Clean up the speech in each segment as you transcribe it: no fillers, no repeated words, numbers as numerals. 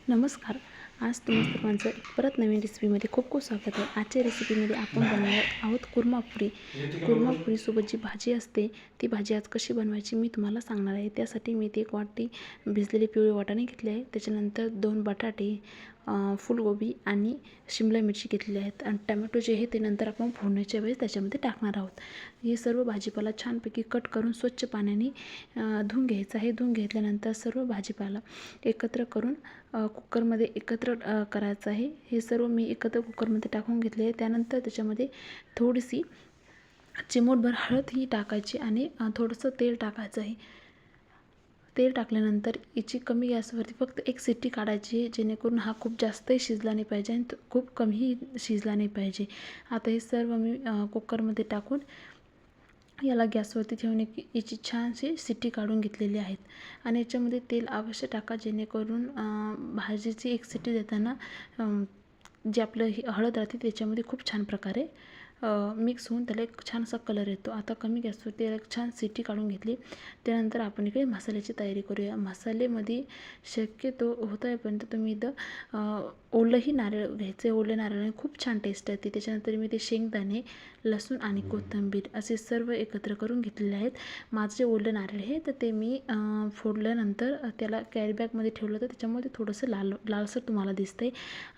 नमस्कार. आज तुम्हा सर्वांचं परत नवीन रेसिपीमध्ये खूप खूप स्वागत आहे. आजच्या रेसिपीमध्ये आपण बनवणार आहोत कुर्मापुरी. कुर्मापुरीसोबत जी भाजी असते ती भाजी आज कशी बनवायची मी तुम्हाला सांगणार आहे. त्यासाठी मी इथे 1 वाटी भिजलेले पिवळे वाटाणे घेतले आहे. त्याच्यानंतर 2 बटाटे, फुलगोबी आणि शिमला मिरची घेतलेली आहेत आणि टमॅटो जे आहे ते नंतर आपण फोडण्याच्या वेळेस त्याच्यामध्ये टाकणार आहोत. हे सर्व भाजीपाला छानपैकी कट करून स्वच्छ पाण्याने धुवून घ्यायचं आहे. धुवून घेतल्यानंतर सर्व भाजीपाला एकत्र करून कुकरमध्ये एकत्र करायचं आहे. हे सर्व मी एकत्र कुकरमध्ये टाकून घेतले आहे. त्यानंतर त्याच्यामध्ये थोडीशी चिमूटभर हळद ही टाकायची आणि थोडंसं तेल टाकायचं आहे. तेल टाकल्यानंतर याची कमी गॅसवरती फक्त 1 शिट्टी काढायची आहे, जेणेकरून हा खूप जास्तही शिजला नाही पाहिजे आणि खूप कमीही शिजला नाही पाहिजे. आता हे सर्व मी कुकरमध्ये टाकून याला गॅसवरती ठेवून याची छानशी शिट्टी काढून घेतलेली आहेत आणि याच्यामध्ये तेल अवश्य टाका, जेणेकरून भाजीची 1 शिट्टी देताना जे आपलं हळद राहते त्याच्यामध्ये खूप छान प्रकारे मिक्स होऊन त्याला एक छानसा कलर येतो. आता कमी गॅसवरती एक छान शिट्टी काढून घेतली. त्यानंतर आपण इकडे मसाल्याची तयारी करूया. मसाल्यामध्ये शक्यतो होत आहे पण तुम्ही इथं ओलंही नारळ घ्यायचं. ओल्या नारळाने खूप छान टेस्ट येते. त्याच्यानंतर मी ते शेंगदाणे, लसूण आणि कोथिंबीर असे सर्व एकत्र करून घेतलेले आहेत. माझं जे ओलं नारळ आहे तर ते मी फोडल्यानंतर त्याला कॅरी बॅगमध्ये ठेवलं तर त्याच्यामध्ये थोडंसं लालसर तुम्हाला दिसतंय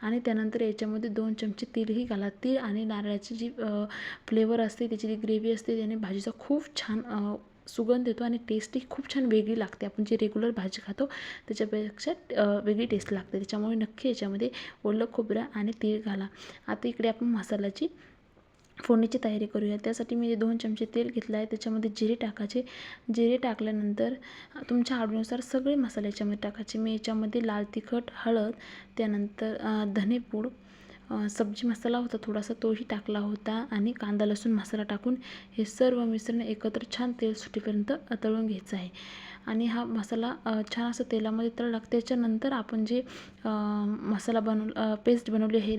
आणि त्यानंतर याच्यामध्ये 2 चमचे तेलही घाला. तीळ आणि नारळाची जी फ्लेवर असते, त्याची जी ग्रेव्ही असते, त्याने भाजीचा खूप छान सुगंध येतो आणि टेस्टही खूप छान वेगळी लागते. आपण जी रेग्युलर भाजी खातो त्याच्यापेक्षा वेगळी टेस्ट लागते. त्याच्यामुळे नक्की याच्यामध्ये ओलं खोबरं आणि तीळ घाला. आता इकडे आपण मसाल्याची फोडणीची तयारी करूया. त्यासाठी मी 2 चमचे तेल घेतलं आहे. त्याच्यामध्ये जिरे टाकायचे. जिरे टाकल्यानंतर तुमच्या आवडीनुसार सगळे मसाले याच्यामध्ये टाकायचे. मी याच्यामध्ये लाल तिखट, हळद, त्यानंतर धनेपूड, सब्जी मसाला होता थोडासा तोही टाकला होता आणि कांदा लसूण मसाला टाकून हे सर्व मिश्रण एकत्र छान तेल सुटेपर्यंत तळून घ्यायचं आहे. आणि हा मसाला छान असं तेलामध्ये तळला. त्याच्यानंतर आपण जे मसाला पेस्ट बनवली आहे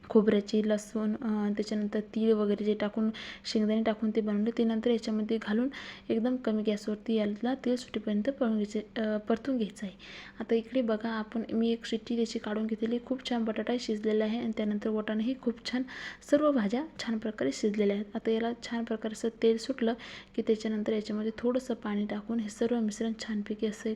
खोबऱ्याची, लसूण, त्याच्यानंतर तीळ वगैरे जे टाकून शेंगदाणे टाकून ते बनवले, ते नंतर याच्यामध्ये घालून एकदम कमी गॅसवरती याला तेल सुटेपर्यंत परतून घ्यायचं आहे. आता इकडे बघा मी 1 शिट्टी त्याची काढून घेतलेली. खूप छान बटाटा शिजलेला आहे आणि त्यानंतर वाटाणेही खूप छान, सर्व भाज्या छान प्रकारे शिजलेल्या आहेत. आता याला छान प्रकारे असं तेल सुटलं की त्याच्यानंतर याच्यामध्ये थोडंसं पाणी टाकून हे सर्व मिश्रण छानपैकी असं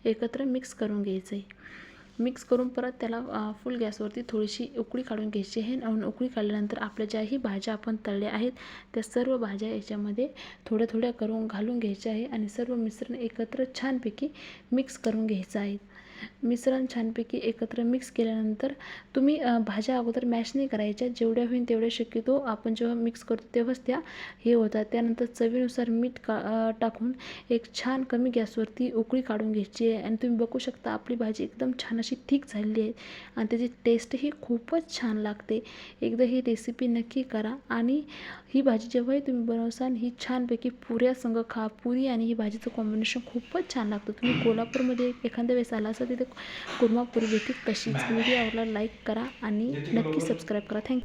एकत्र मिक्स करून घ्यायचं आहे. मिक्स करून परत त्याला फुल गॅसवरती थोडीशी उकळी काढून घ्यायची आहे आणि उकळी काढल्यानंतर आपल्या ज्याही भाज्या आपण तळल्या आहेत त्या सर्व भाज्या याच्यामध्ये थोड्या थोड्या करून घालून घ्यायच्या आहे आणि सर्व मिश्रण एकत्र छानपैकी मिक्स करून घ्यायचं आहे. मिश्रण छानपैकी एकत्र मिक्स केल्यानंतर तुम्ही भाज्या अगोदर मॅश नाही करायच्या. जेवढ्या होईल तेवढ्या शक्यतो आपण जेव्हा मिक्स करतो तेव्हाच त्या हे होतात. त्यानंतर चवीनुसार मीठ टाकून एक छान कमी गॅसवरती उकळी काढून घ्यायची आहे आणि तुम्ही बघू शकता आपली भाजी एकदम छान अशी थिक झालेली आहे आणि त्याची टेस्टही खूपच छान लागते. एकदा ही रेसिपी नक्की करा आणि ही भाजी जेव्हाही तुम्ही बनवसाल ही छानपैकी पुऱ्यासंग खा. पुरी आणि ही भाजीचं कॉम्बिनेशन खूपच छान लागतं. तुम्ही कोल्हापूरमध्ये एखाद्या वेळेस आला असं तिथे कुर्मापुरी भेटते. तशीच व्हिडिओ आवडला लाईक करा आणि नक्की सबस्क्राईब करा. थँक्यू.